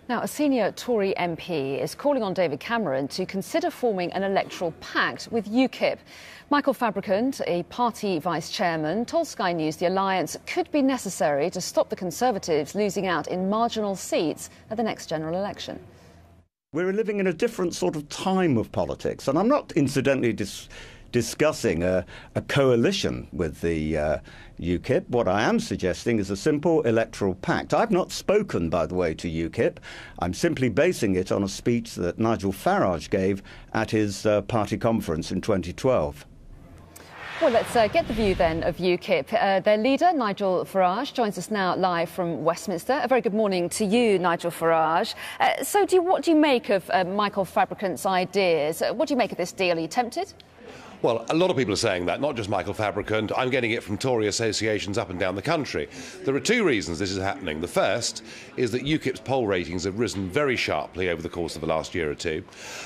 Now, a senior Tory MP is calling on David Cameron to consider forming an electoral pact with UKIP. Michael Fabricant, a party vice-chairman, told Sky News the alliance could be necessary to stop the Conservatives losing out in marginal seats at the next general election. We're living in a different sort of time of politics, and I'm not incidentally discussing a coalition with the UKIP. What I am suggesting is a simple electoral pact. I've not spoken, by the way, to UKIP. I'm simply basing it on a speech that Nigel Farage gave at his party conference in 2012. Well, let's get the view then of UKIP. Their leader, Nigel Farage, joins us now live from Westminster. A very good morning to you, Nigel Farage. What do you make of Michael Fabricant's ideas? What do you make of this deal? Are you tempted? Well, a lot of people are saying that, not just Michael Fabricant. I'm getting it from Tory associations up and down the country. There are two reasons this is happening. The first is that UKIP's poll ratings have risen very sharply over the course of the last year or two.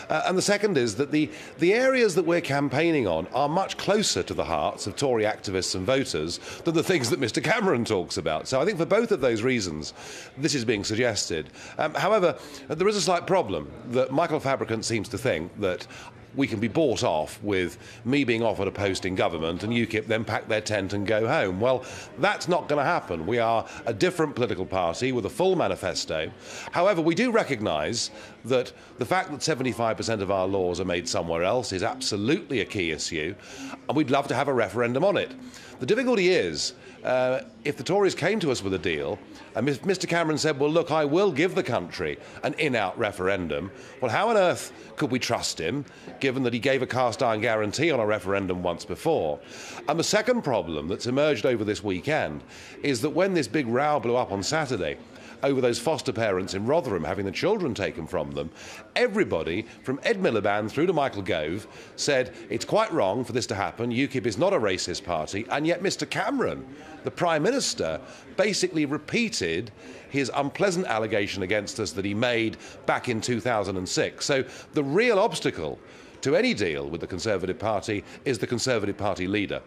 And the second is that the areas that we're campaigning on are much closer to the hearts of Tory activists and voters than the things that Mr Cameron talks about. So I think for both of those reasons, this is being suggested. However, there is a slight problem that Michael Fabricant seems to think that we can be bought off with me being offered a post in government and UKIP then pack their tent and go home. Well, that's not going to happen. We are a different political party with a full manifesto. However, we do recognise that the fact that 75% of our laws are made somewhere else is absolutely a key issue, and we'd love to have a referendum on it. The difficulty is, if the Tories came to us with a deal, and if Mr Cameron said, well, look, I will give the country an in-out referendum, well, how on earth could we trust him, given that he gave a cast-iron guarantee on a referendum once before? And the second problem that's emerged over this weekend is that when this big row blew up on Saturday over those foster parents in Rotherham having the children taken from them, everybody, from Ed Miliband through to Michael Gove, said it's quite wrong for this to happen. UKIP is not a racist party. And yet Mr Cameron, the Prime Minister, basically repeated his unpleasant allegation against us that he made back in 2006. So the real obstacle to any deal with the Conservative Party is the Conservative Party leader.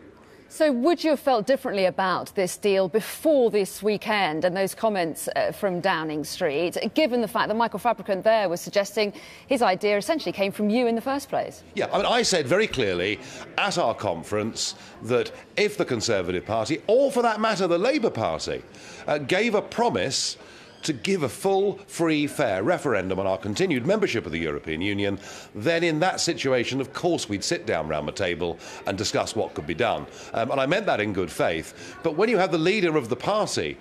So would you have felt differently about this deal before this weekend and those comments from Downing Street, given the fact that Michael Fabricant there was suggesting his idea essentially came from you in the first place? Yeah, I mean, I said very clearly at our conference that if the Conservative Party, or for that matter the Labour Party, gave a promise to give a full, free, fair referendum on our continued membership of the European Union, then in that situation, of course, we'd sit down round the table and discuss what could be done. And I meant that in good faith. But when you have the leader of the party,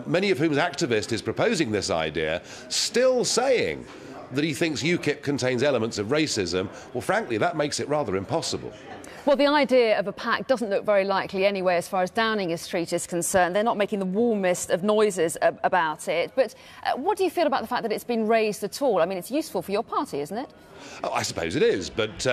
many of whose activist is proposing this idea, still saying that he thinks UKIP contains elements of racism, well, frankly, that makes it rather impossible. Well, the idea of a pact doesn't look very likely anyway as far as Downing Street is concerned. They're not making the warmest of noises about it. But what do you feel about the fact that it's been raised at all? I mean, it's useful for your party, isn't it? Oh, I suppose it is, but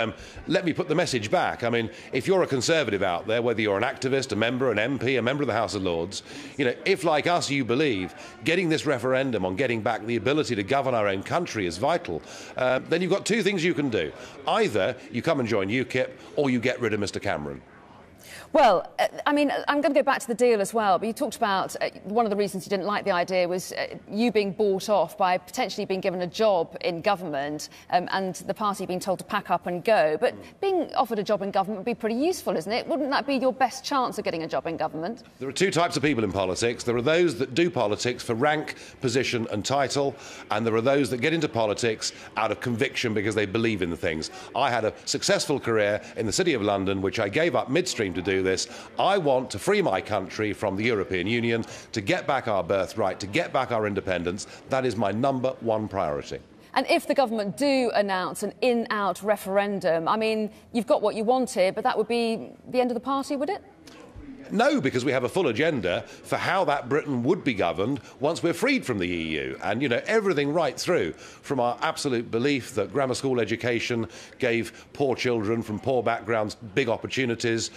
let me put the message back. I mean, if you're a Conservative out there, whether you're an activist, a member, an MP, a member of the House of Lords, you know, if, like us, you believe getting this referendum on getting back the ability to govern our own country is vital, then you've got two things you can do. Either you come and join UKIP, or you get rid of Mr Cameron. Well, I mean, I'm going to go back to the deal as well, but you talked about one of the reasons you didn't like the idea was you being bought off by potentially being given a job in government and the party being told to pack up and go. But being offered a job in government would be pretty useful, isn't it? Wouldn't that be your best chance of getting a job in government? There are two types of people in politics. There are those that do politics for rank, position and title, and there are those that get into politics out of conviction because they believe in the things. I had a successful career in the City of London, which I gave up midstream to do this. I want to free my country from the European Union, to get back our birthright, to get back our independence. That is my number one priority. And if the government do announce an in-out referendum, I mean, you've got what you wanted, but that would be the end of the party, would it? No, because we have a full agenda for how that Britain would be governed once we're freed from the EU. And, you know, everything right through from our absolute belief that grammar school education gave poor children from poor backgrounds big opportunities,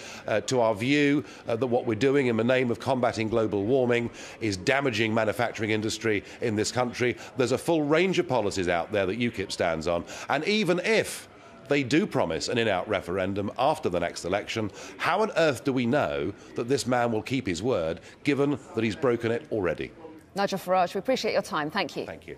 to our view that what we're doing in the name of combating global warming is damaging manufacturing industry in this country. There's a full range of policies out there that UKIP stands on. And even if they do promise an in-out referendum after the next election, how on earth do we know that this man will keep his word, given that he's broken it already? Nigel Farage, we appreciate your time. Thank you. Thank you.